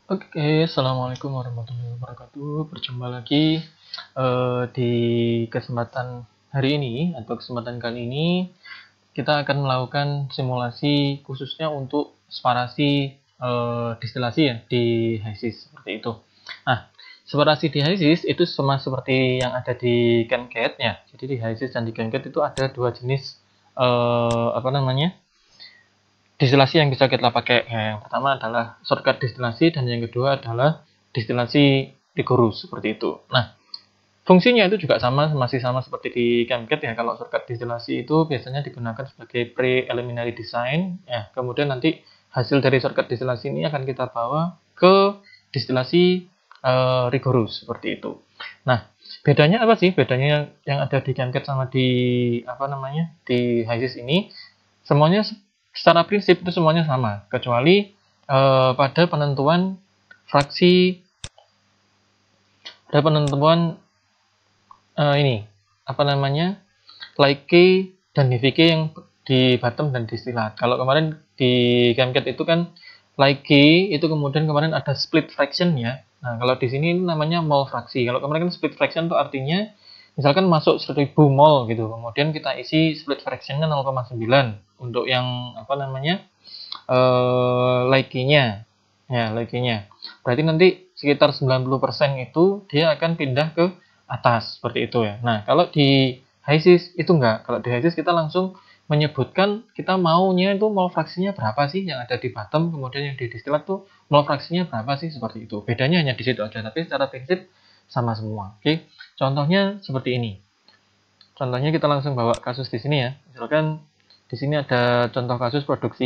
Oke, assalamualaikum warahmatullahi wabarakatuh. Berjumpa lagi di kesempatan hari ini atau kesempatan kali ini kita akan melakukan simulasi khususnya untuk separasi distilasi ya di HISIS seperti itu. Nah, separasi di HISIS itu sama seperti yang ada di ChemCat ya. Jadi di HISIS dan di ChemCat itu ada dua jenis distilasi yang bisa kita pakai. Yang pertama adalah shortcut distilasi dan yang kedua adalah distilasi rigorus seperti itu. Nah, fungsinya itu juga masih sama seperti di ChemCat ya. Kalau shortcut distilasi itu biasanya digunakan sebagai preliminary design ya. Kemudian nanti hasil dari shortcut distilasi ini akan kita bawa ke distilasi rigorus seperti itu. Nah, bedanya apa sih? Bedanya yang ada di ChemCat sama di di HISIS ini semuanya secara prinsip itu semuanya sama, kecuali pada penentuan fraksi, pada penentuan ini Leakey dan HVK yang di bottom dan distilat. Kalau kemarin di ChemCat itu kan Leakey itu kemudian kemarin ada split fraction ya. Nah, kalau di sini namanya mol fraksi. Kalau kemarin kan split fraction itu artinya misalkan masuk 1000 mol gitu. Kemudian kita isi split fractionnya 0,9 untuk yang Leakey-nya. Ya, Leakey-nya. Berarti nanti sekitar 90% itu dia akan pindah ke atas seperti itu ya. Nah, kalau di HISIS itu enggak. Kalau di HISIS kita langsung menyebutkan kita maunya itu mol fraksinya berapa sih yang ada di bottom, kemudian yang di distilat tuh mol fraksinya berapa sih seperti itu. Bedanya hanya di situ aja, tapi secara prinsip sama semua. Oke. Contohnya seperti ini. Contohnya kita langsung bawa kasus di sini ya. Misalkan di sini ada contoh kasus produksi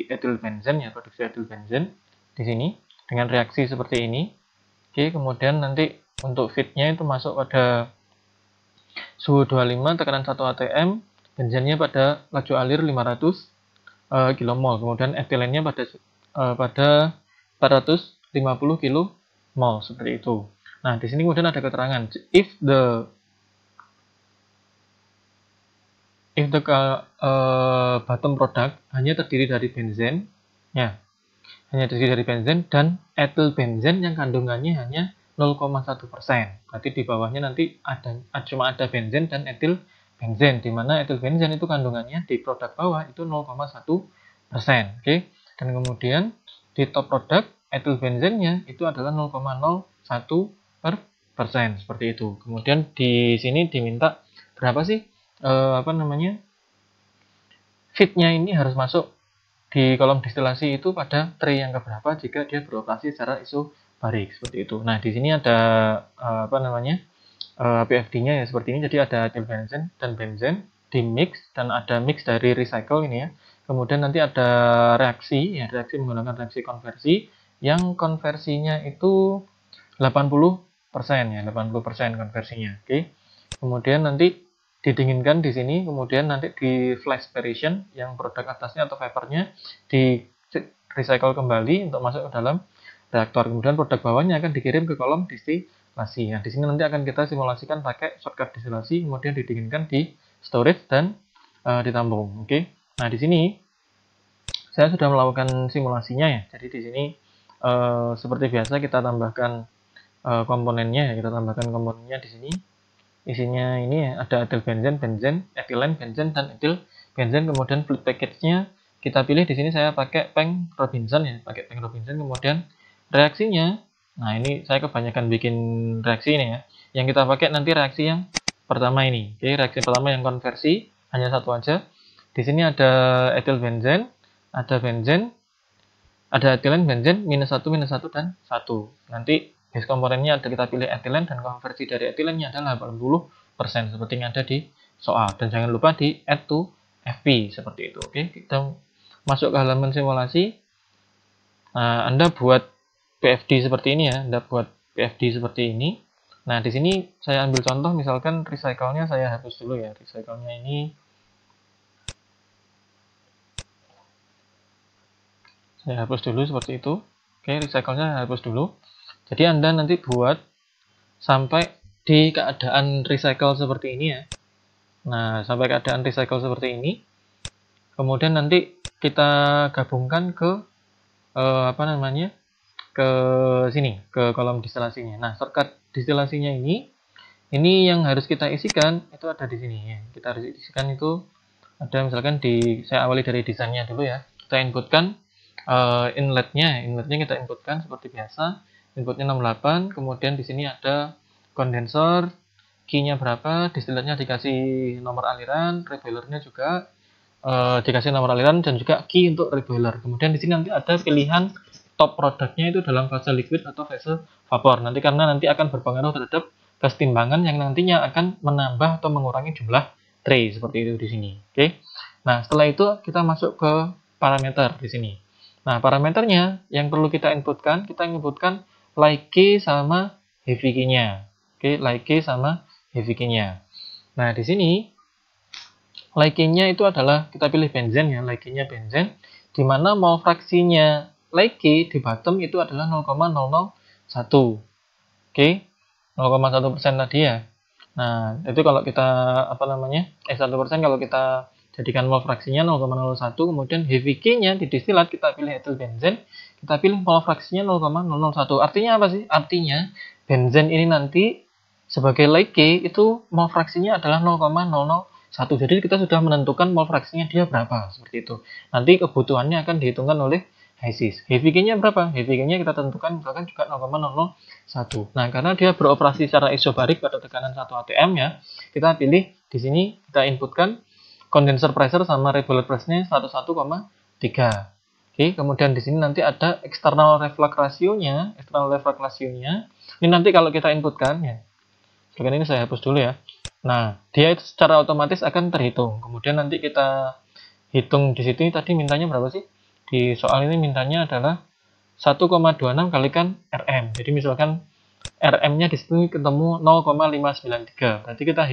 etil benzen ya, produksi etil benzen di sini dengan reaksi seperti ini. Oke, kemudian nanti untuk feednya itu masuk pada suhu 25, tekanan 1 atm, benzennya pada laju alir 500 kmol, kemudian etilennya pada 450 kmol seperti itu. Nah, di sini kemudian ada keterangan if the bottom product hanya terdiri dari benzen, ya, hanya terdiri dari benzen dan etil benzen yang kandungannya hanya 0,1%. Berarti di bawahnya nanti cuma ada benzen dan etil benzen, di mana etil benzen itu kandungannya di produk bawah itu 0,1%. Oke. Dan kemudian di top produk etil benzennya itu adalah 0,01% seperti itu. Kemudian di sini diminta berapa sih feednya ini harus masuk di kolom distilasi itu pada tray yang keberapa jika dia beroperasi secara isobarik seperti itu. Nah, di sini ada PFD-nya ya seperti ini. Jadi ada etil benzen dan benzen di mix dan ada mix dari recycle ini ya. Kemudian nanti ada reaksi ya, reaksi menggunakan reaksi konversi yang konversinya itu 80% ya, 80% konversinya. Oke. Kemudian nanti didinginkan di sini, kemudian nanti di flash aspiration yang produk atasnya atau vapornya di recycle kembali untuk masuk ke dalam reaktor. Kemudian produk bawahnya akan dikirim ke kolom distilasi. Nah, di sini nanti akan kita simulasikan pakai shortcut distilasi, kemudian didinginkan di storage dan ditampung. Oke. Nah, di sini saya sudah melakukan simulasinya ya. Jadi di sini seperti biasa kita tambahkan komponennya ya. Kita tambahkan komponennya di sini. Isinya ini ya, ada etil benzen, etilen, benzen, dan etil benzen. Kemudian fluid package-nya kita pilih di sini saya pakai Peng Robinson ya, pakai Peng Robinson. Kemudian reaksinya, nah ini saya kebanyakan bikin reaksi ini ya. Yang kita pakai nanti reaksi yang pertama ini. Oke, reaksi pertama yang konversi hanya satu aja. Di sini ada etil benzen, ada benzen, ada etilen, benzen, -1, -1, dan 1. Nanti base komponennya ada kita pilih etilen dan konversi dari etilennya adalah 80% seperti yang ada di soal. Dan jangan lupa di add to FP seperti itu. Oke, kita masuk ke halaman simulasi. Nah, Anda buat PFD seperti ini ya. Anda buat PFD seperti ini. Nah, di sini saya ambil contoh misalkan recycle-nya saya hapus dulu ya. Recycle-nya ini saya hapus dulu seperti itu. Oke, recycle-nya hapus dulu. Jadi Anda nanti buat sampai di keadaan recycle seperti ini ya. Nah, sampai keadaan recycle seperti ini. Kemudian nanti kita gabungkan ke ke sini, ke kolom distilasinya. Nah, shortcut distilasinya ini yang harus kita isikan itu ada di sini ya. Kita harus isikan itu ada misalkan saya awali dari desainnya dulu ya. Kita inputkan inletnya kita inputkan seperti biasa. Inputnya 68, kemudian di sini ada kondensor, key-nya berapa, distilatnya dikasih nomor aliran, reboilernya juga dikasih nomor aliran dan juga key untuk reboiler. Kemudian di sini nanti ada pilihan top produknya itu dalam fase liquid atau fase vapor. Nanti karena nanti akan berpengaruh terhadap kesetimbangan yang nantinya akan menambah atau mengurangi jumlah tray seperti itu di sini. Oke. Nah, setelah itu kita masuk ke parameter di sini. Nah, parameternya yang perlu kita inputkan light key sama heavy key-nya. Oke, light key sama heavy key-nya. Nah, di sini light key-nya itu adalah kita pilih benzen ya, light key-nya benzen, di mana mol fraksinya light key di bottom itu adalah 0,001. Oke, 0,1% tadi ya. Nah, itu kalau kita 1% kalau kita jadikan mol fraksinya 0,01, kemudian heavy key-nya di distilat kita pilih etil benzen, kita pilih mol fraksinya 0,001. Artinya apa sih? Artinya benzen ini nanti sebagai light key itu mol fraksinya adalah 0,001. Jadi kita sudah menentukan mol fraksinya dia berapa seperti itu. Nanti kebutuhannya akan dihitungkan oleh HYSYS. Heavy key-nya berapa? Heavy key-nya kita tentukan misalkan juga 0,001. Nah, karena dia beroperasi secara isobarik pada tekanan 1 atm ya, kita pilih di sini kita inputkan condenser pressure sama reboiler pressure-nya 101,3. Oke, kemudian di sini nanti ada external reflux ratio-nya. Ini nanti kalau kita inputkan ya. Sekarang ini saya hapus dulu ya. Nah, dia itu secara otomatis akan terhitung. Kemudian nanti kita hitung di situ tadi mintanya berapa sih? Di soal ini mintanya adalah 1,26 kalikan RM. Jadi misalkan RM-nya di situ ketemu 0,593. Berarti kita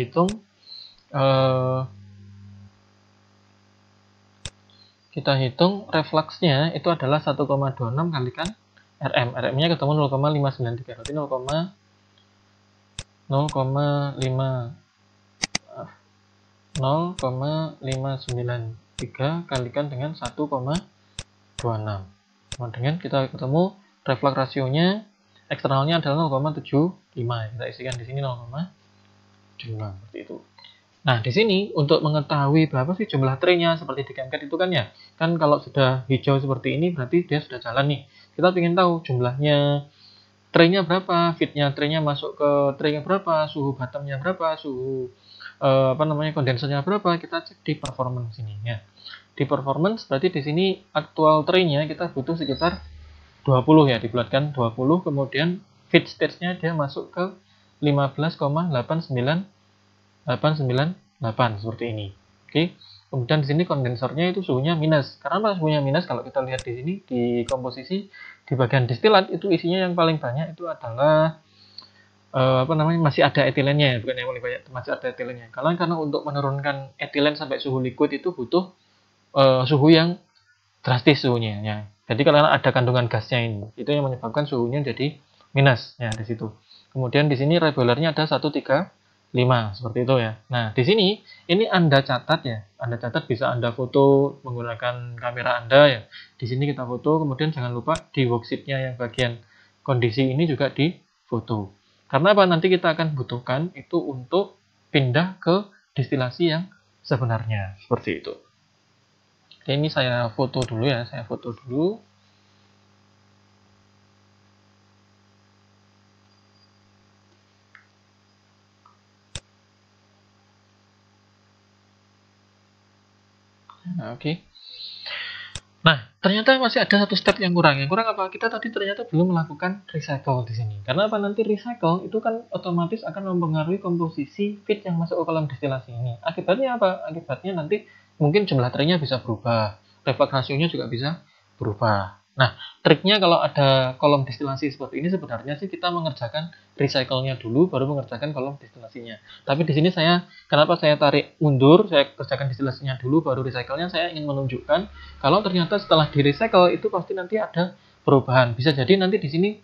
hitung refluxnya itu adalah 1,26 kalikan RM. RM-nya ketemu 0,593. Berarti 0,593 kalikan dengan 1,26. Kemudian kita ketemu reflux rasionya eksternalnya adalah 0,75. Kita isikan di sini 0,75 seperti itu. Nah, di sini untuk mengetahui berapa sih jumlah tray-nya seperti di ChemCAD itu kan ya. Kan kalau sudah hijau seperti ini berarti dia sudah jalan nih. Kita ingin tahu jumlahnya tray-nya berapa, fitnya tray-nya masuk ke tray-nya berapa, suhu bottom-nya berapa, suhu kondensernya berapa, kita cek di performance sini ya. Di performance berarti di sini aktual tray-nya kita butuh sekitar 20 ya, dibulatkan 20, kemudian fit stage-nya dia masuk ke 15,898 seperti ini. Oke. Kemudian di sini kondensernya itu suhunya minus. Karena apa suhunya minus? Kalau kita lihat di sini di komposisi di bagian distilat itu isinya yang paling banyak itu adalah masih ada etilennya, bukan yang paling banyak, masih ada etilennya. Karena untuk menurunkan etilen sampai suhu liquid itu butuh suhu yang drastis suhunya ya. Jadi karena ada kandungan gasnya ini, itu yang menyebabkan suhunya jadi minus ya di situ. Kemudian di sini reboilernya ada 135 seperti itu ya. Nah, di sini ini Anda catat ya. Anda catat, bisa Anda foto menggunakan kamera Anda ya. Di sini kita foto, kemudian jangan lupa di worksheet-nya yang bagian kondisi ini juga difoto. Karena apa? Nanti kita akan butuhkan itu untuk pindah ke distilasi yang sebenarnya. Seperti itu. Oke, ini saya foto dulu ya. Saya foto dulu. Nah, oke. Nah, ternyata masih ada satu step yang kurang. Yang kurang apa? Kita tadi ternyata belum melakukan recycle di sini. Karena apa? Nanti recycle itu kan otomatis akan mempengaruhi komposisi feed yang masuk ke kolam distilasi ini. Akibatnya apa? Akibatnya nanti mungkin jumlah tray-nya bisa berubah. Reflux rasionya juga bisa berubah. Nah, triknya kalau ada kolom distilasi seperti ini sebenarnya sih kita mengerjakan recycle-nya dulu baru mengerjakan kolom distilasinya. Tapi di sini kenapa saya tarik mundur, saya kerjakan distilasinya dulu baru recycle-nya, saya ingin menunjukkan kalau ternyata setelah di recycle itu pasti nanti ada perubahan. Bisa jadi nanti di sini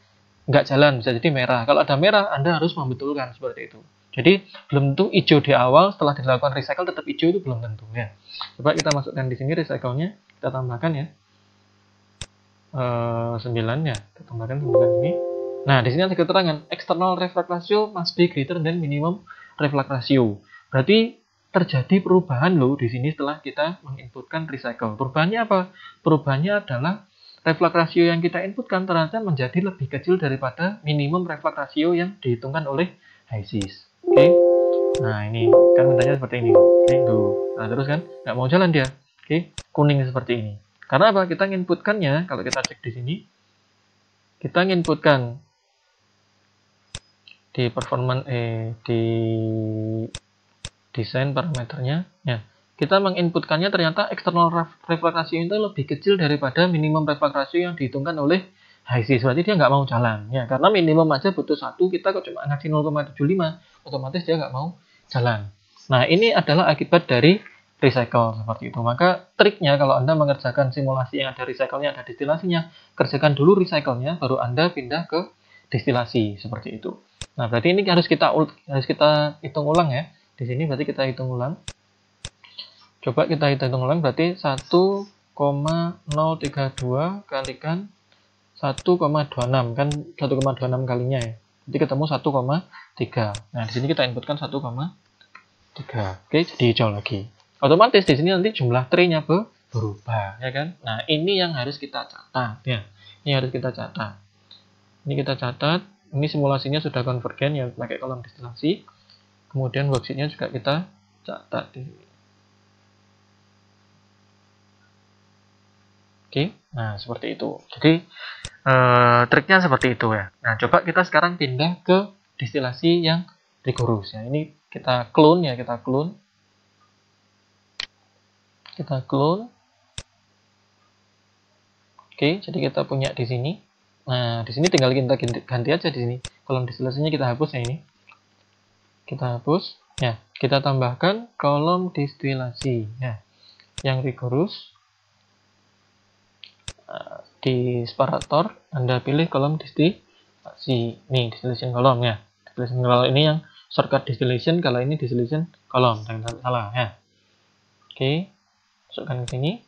nggak jalan, bisa jadi merah. Kalau ada merah, Anda harus membetulkan seperti itu. Jadi belum tentu hijau di awal, setelah dilakukan recycle tetap hijau itu belum tentu ya. Coba kita masukkan di sini recycle-nya, kita tambahkan ya. 9 ya, kita tambahkan 9 ini. Nah, di sini ada keterangan external reflux ratio must be greater than minimum reflux ratio. Berarti terjadi perubahan loh di sini setelah kita menginputkan recycle. Perubahannya apa? Perubahannya adalah reflux ratio yang kita inputkan ternyata menjadi lebih kecil daripada minimum reflux ratio yang dihitungkan oleh HYSYS. Oke. Nah, ini kan mintanya seperti ini. Oke, tuh. Nah, terus kan nggak mau jalan dia. Oke, kuning seperti ini. Karena apa? Kita inputkannya, kalau kita cek di sini, kita inputkan di performance di desain parameternya ya, kita menginputkannya ternyata external reflux ratio itu lebih kecil daripada minimum reflux ratio yang dihitungkan oleh HYSYS. Berarti dia nggak mau jalan ya, karena minimum aja butuh 1, kita kok cuma ngasih 0,75, otomatis dia nggak mau jalan. Nah, ini adalah akibat dari recycle seperti itu. Maka triknya kalau Anda mengerjakan simulasi yang ada recycle-nya, ada destilasinya, kerjakan dulu recycle-nya, baru Anda pindah ke destilasi seperti itu. Nah, berarti ini harus kita hitung ulang ya. Di sini berarti kita hitung ulang. Coba kita hitung ulang, berarti 1,032 kalikan 1,26 kan 1,26 kalinya ya. Jadi ketemu 1,3. Nah, di sini kita inputkan 1,3. Oke, jadi hijau lagi. Otomatis di sini nanti jumlah tray-nya berubah, ya kan? Nah, ini yang harus kita catat ya. Ini harus kita catat. Ini kita catat. Ini simulasinya sudah konvergen ya, pakai kolom destilasi. Kemudian worksheet-nya juga kita catat di sini. Oke, nah seperti itu. Jadi triknya seperti itu ya. Nah, coba kita sekarang pindah ke destilasi yang rigorus ya. Ini kita clone ya, kita clone. Oke, jadi kita punya di sini. Nah, di sini tinggal kita ganti aja di sini. Kolom destilasinya kita hapus ya ini. Kita hapus. Ya, kita tambahkan kolom destilasi ya. Yang rigorus. Di separator Anda pilih kolom destilasi. Nih, distillation column ya. Distillation column ini yang shortcut distillation, kalau ini distillation column, jangan salah ya. Oke, masukkan ke sini.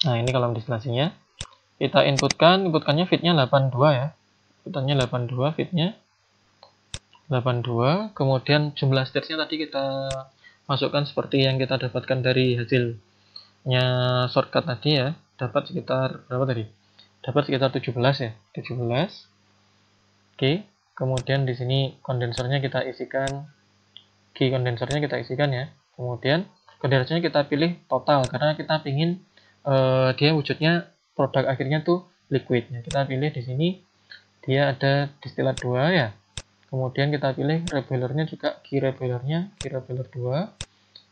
Nah, ini kolom distillasinya. Kita inputkannya fitnya 82 ya. Inputnya 82, fitnya 82. Kemudian jumlah stage-nya tadi kita masukkan seperti yang kita dapatkan dari hasilnya shortcut tadi ya. Dapat sekitar berapa tadi? Dapat sekitar 17 ya. 17. Oke. Kemudian di sini kondensernya kita isikan. Kondensernya kita isikan ya. Kemudian kondensernya kita pilih total karena kita ingin dia wujudnya produk akhirnya tuh liquid ya. Kita pilih di sini dia ada distilat 2 ya. Kemudian kita pilih reboilernya juga, reboilernya 2.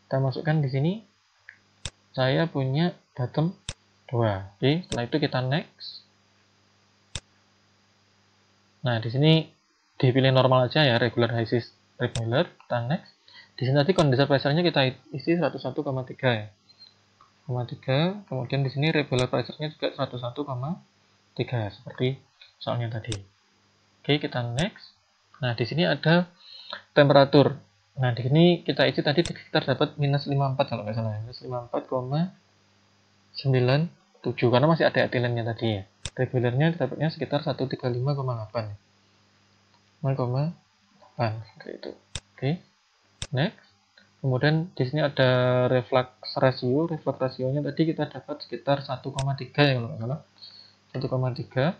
Kita masukkan di sini. Saya punya bottom 2. Oke, setelah itu kita next. Nah, di sini dipilih normal aja ya, regular HYSYS reboiler. Kita next. Di sini tadi condenser pressure-nya kita isi 101,3 ya. 3. Kemudian di sini reboiler pressure-nya juga 101,3 seperti soalnya tadi. Oke, kita next. Nah, di sini ada temperatur. Nah, di sini kita isi tadi sekitar dapat minus 54 kalau nggak salah. Minus 54,97 karena masih ada etilennya tadi ya. Regulernya dapatnya sekitar 135,8. 0,8 seperti itu. Oke. Next. Kemudian di sini ada reflux ratio. Reflux rasionya tadi kita dapat sekitar 1,3 ya kalau nggak salah. 1,3.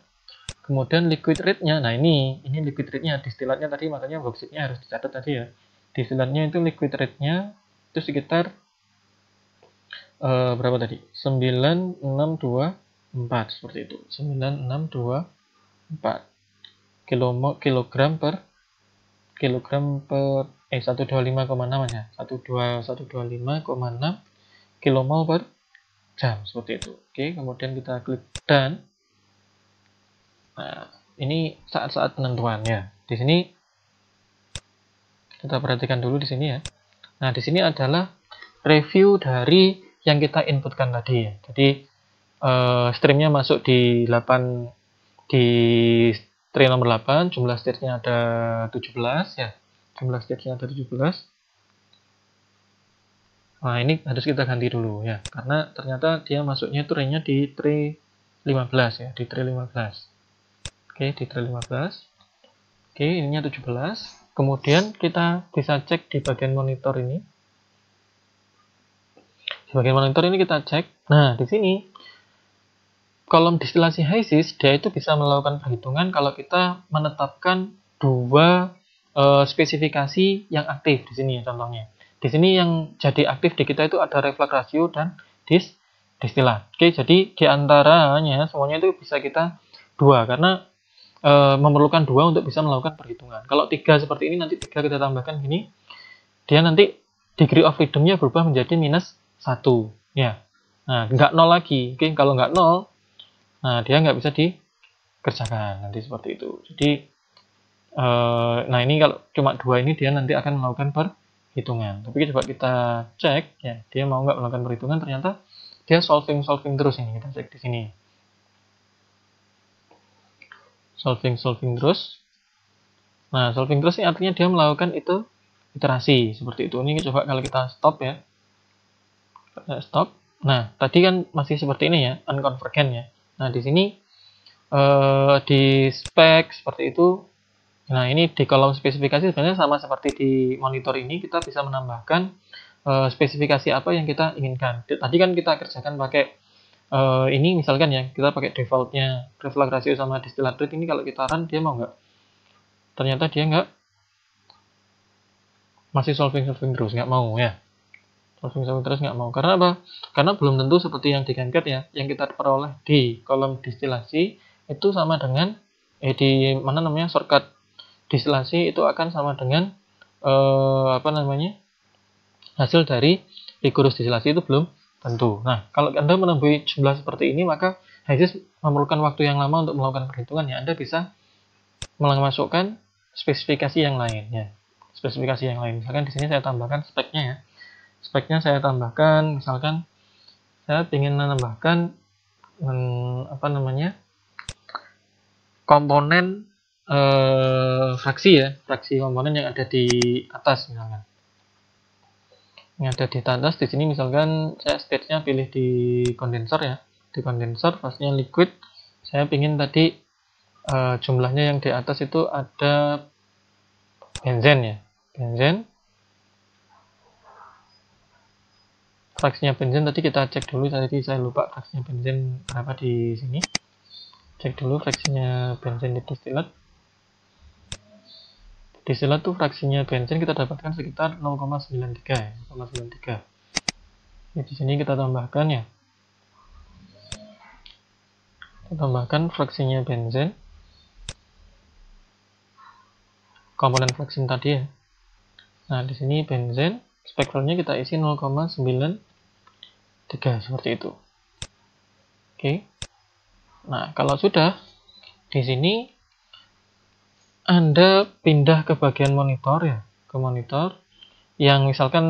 Kemudian liquid rate-nya, nah ini liquid rate-nya, distilatnya tadi makanya worksheet-nya harus dicatat tadi ya. Distilatnya itu liquid rate-nya itu sekitar berapa tadi? 9624 seperti itu. 9624 kilogram per 125,6 ya. 125,6 kilomol per jam seperti itu. Oke, kemudian kita klik done. Nah, ini saat-saat penentuan ya. Di sini kita perhatikan dulu di sini ya. Nah, di sini adalah review dari yang kita inputkan tadi ya. Jadi streamnya masuk di 8 di tray nomor 8, jumlah stage-nya ada 17 ya. Jumlah stage-nya ada 17. Nah, ini harus kita ganti dulu ya, karena ternyata dia masuknya itu range-nya di tray 15 ya, di tray 15. Oke, di tray 15. Oke, ininya 17. Kemudian kita bisa cek di bagian monitor ini. Di bagian monitor ini kita cek. Nah, di sini kolom distilasi HYSYS dia itu bisa melakukan perhitungan kalau kita menetapkan dua spesifikasi yang aktif di sini ya, contohnya. Di sini yang jadi aktif di kita itu ada reflux ratio dan distilat. Oke, jadi di antaranya semuanya itu bisa kita dua karena memerlukan dua untuk bisa melakukan perhitungan. Kalau tiga seperti ini, nanti tiga kita tambahkan gini, dia nanti degree of freedom-nya berubah menjadi minus 1 ya. Nah, nggak 0 lagi. Oke, kalau nggak 0, nah dia nggak bisa dikerjakan nanti seperti itu. Jadi nah ini kalau cuma dua ini dia nanti akan melakukan perhitungan. Tapi coba kita cek ya, dia mau nggak melakukan perhitungan, ternyata dia solving terus ini. Kita cek di sini. Solving terus. Nah, solving terus ini artinya dia melakukan itu iterasi seperti itu. Ini coba kalau kita stop ya. Stop. Nah, tadi kan masih seperti ini ya, unconvergent ya. Nah, di sini di spek seperti itu. Nah, ini di kolom spesifikasi sebenarnya sama seperti di monitor ini, kita bisa menambahkan spesifikasi apa yang kita inginkan. Tadi kan kita kerjakan pakai ini misalkan ya, kita pakai defaultnya reflux ratio sama distillate rate. Ini kalau kita run, dia mau nggak? Ternyata dia nggak, masih solving terus, nggak mau ya. Solving terus nggak mau. Karena apa? Karena belum tentu seperti yang di Gencat ya, yang kita peroleh di kolom distilasi itu sama dengan di mana namanya shortcut distilasi itu akan sama dengan apa namanya hasil dari rigorous distilasi itu belum tentu. Nah, kalau Anda menemui jumlah seperti ini, maka HYSYS memerlukan waktu yang lama untuk melakukan perhitungan ya. Anda bisa memasukkan spesifikasi yang lain ya. Spesifikasi yang lain. Misalkan di sini saya tambahkan speknya ya. Speknya saya tambahkan, misalkan saya ingin menambahkan apa namanya komponen fraksi ya, fraksi komponen yang ada di atas misalkan. Yang ada di atas di sini misalkan saya stage-nya pilih di kondensor ya. Di kondensor fasenya liquid. Saya ingin tadi jumlahnya yang di atas itu ada benzen ya. Benzen. Fraksinya benzen tadi kita cek dulu, tadi saya lupa fraksinya benzen berapa di sini. Cek dulu fraksinya benzen di distilat. Distilat tuh fraksinya benzen kita dapatkan sekitar 0,93 ya, 0,93. Di sini kita tambahkan ya. Kita tambahkan fraksinya benzen. Komponen fraksi tadi ya. Nah, di sini benzen, spektralnya kita isi 0,93 seperti itu. Oke. Nah, kalau sudah di sini Anda pindah ke bagian monitor ya, ke monitor yang misalkan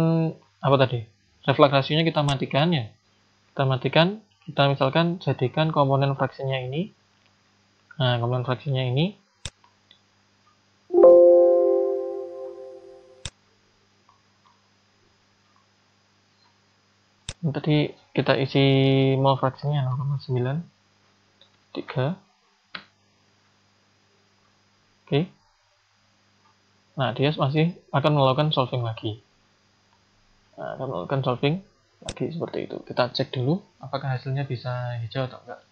apa tadi? Reflux rasionya kita matikan ya. Kita matikan, kita misalkan jadikan komponen fraksinya ini. Nah, komponen fraksinya ini tadi kita isi mol fraksinya 0,93. Oke. Nah, dia masih akan melakukan solving lagi. Nah, akan melakukan solving lagi seperti itu. Kita cek dulu apakah hasilnya bisa hijau atau enggak.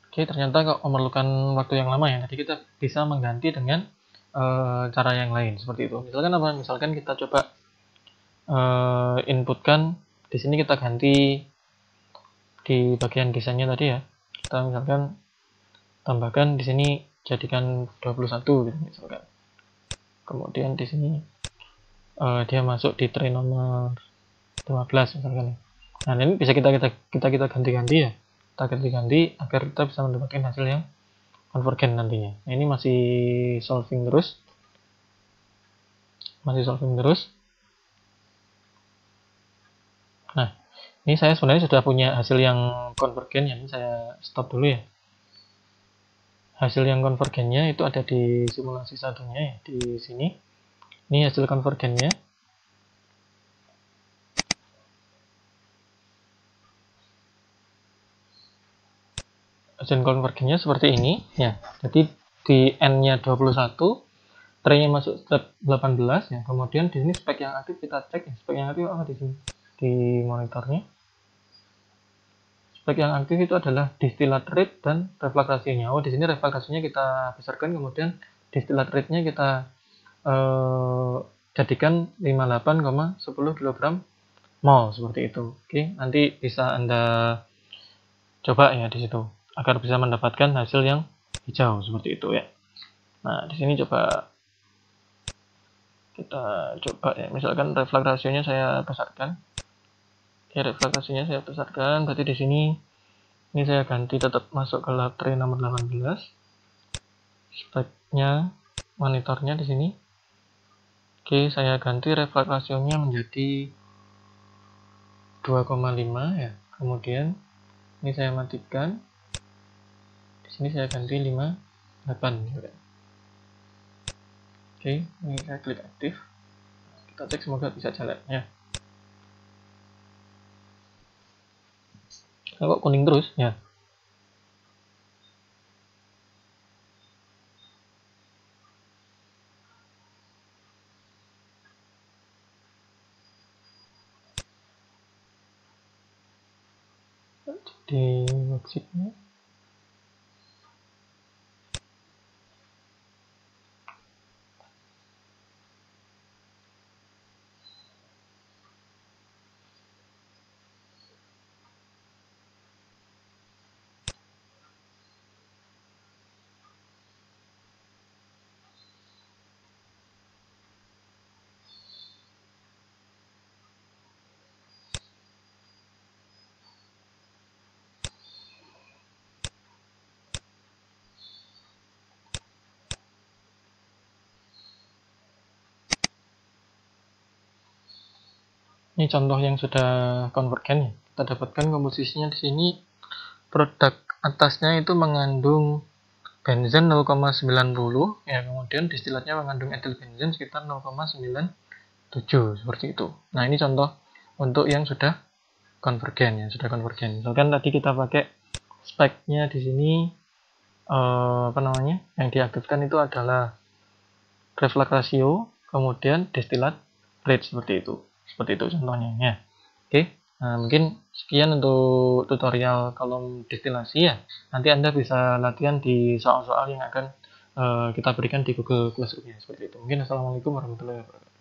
Oke, ternyata kok memerlukan waktu yang lama ya. Jadi kita bisa mengganti dengan cara yang lain seperti itu. Misalkan apa? Misalkan kita coba inputkan di sini, kita ganti di bagian desainnya tadi ya. Kita misalkan tambahkan di sini jadikan 21 gitu misalkan. Kemudian di sini dia masuk di tray nomor 15 misalkan. Nah, ini bisa kita ganti-ganti ya. Kita ganti-ganti agar kita bisa mendapatkan hasil yang convergent nantinya. Nah, ini masih solving terus. Nah, ini saya sebenarnya sudah punya hasil yang convergent ya. Ini saya stop dulu ya. Hasil yang convergentnya itu ada di simulasi satunya ya, di sini. Ini hasil konvergennya. Hasil konvergennya seperti ini ya. Jadi di N-nya 21, tray-nya masuk step 18 ya. Kemudian di sini spek yang aktif kita cek ya. Spek yang aktif apa di sini? Di monitornya. Spek yang aktif itu adalah distillate rate dan reflux ratio-nya. Oh, di sini reflux ratio-nya kita besarkan, kemudian distillate rate-nya kita jadikan 58,10 kg mol seperti itu. Oke, nanti bisa Anda coba ya di situ agar bisa mendapatkan hasil yang hijau seperti itu ya. Nah, di sini coba kita coba ya, misalkan reflux ratio-nya saya besarkan. Ya, reflux ratio-nya saya besarkan, berarti di sini ini saya ganti tetap masuk ke lab tray nomor 18. Speknya monitornya di sini. Oke, saya ganti reflux ratio-nya menjadi 2,5 ya. Kemudian ini saya matikan. Di sini saya ganti 58 juga. Oke, ini saya klik aktif. Kita cek semoga bisa jalan ya. Kok kuning terus ya? Di worksheet-nya. Ini contoh yang sudah konvergen ya. Kita dapatkan komposisinya di sini. Produk atasnya itu mengandung benzen 0,90 ya, kemudian distilatnya mengandung etil benzen sekitar 0,97 seperti itu. Nah, ini contoh untuk yang sudah konvergen ya, sudah konvergen. Misalkan tadi kita pakai speknya di sini apa namanya? Yang diaktifkan itu adalah reflux ratio, kemudian destilat rate seperti itu. Seperti itu contohnya ya. Oke. Nah, mungkin sekian untuk tutorial kolom destilasi ya. Nanti Anda bisa latihan di soal-soal yang akan kita berikan di Google Classroom ya, seperti itu. Mungkin assalamualaikum warahmatullahi wabarakatuh.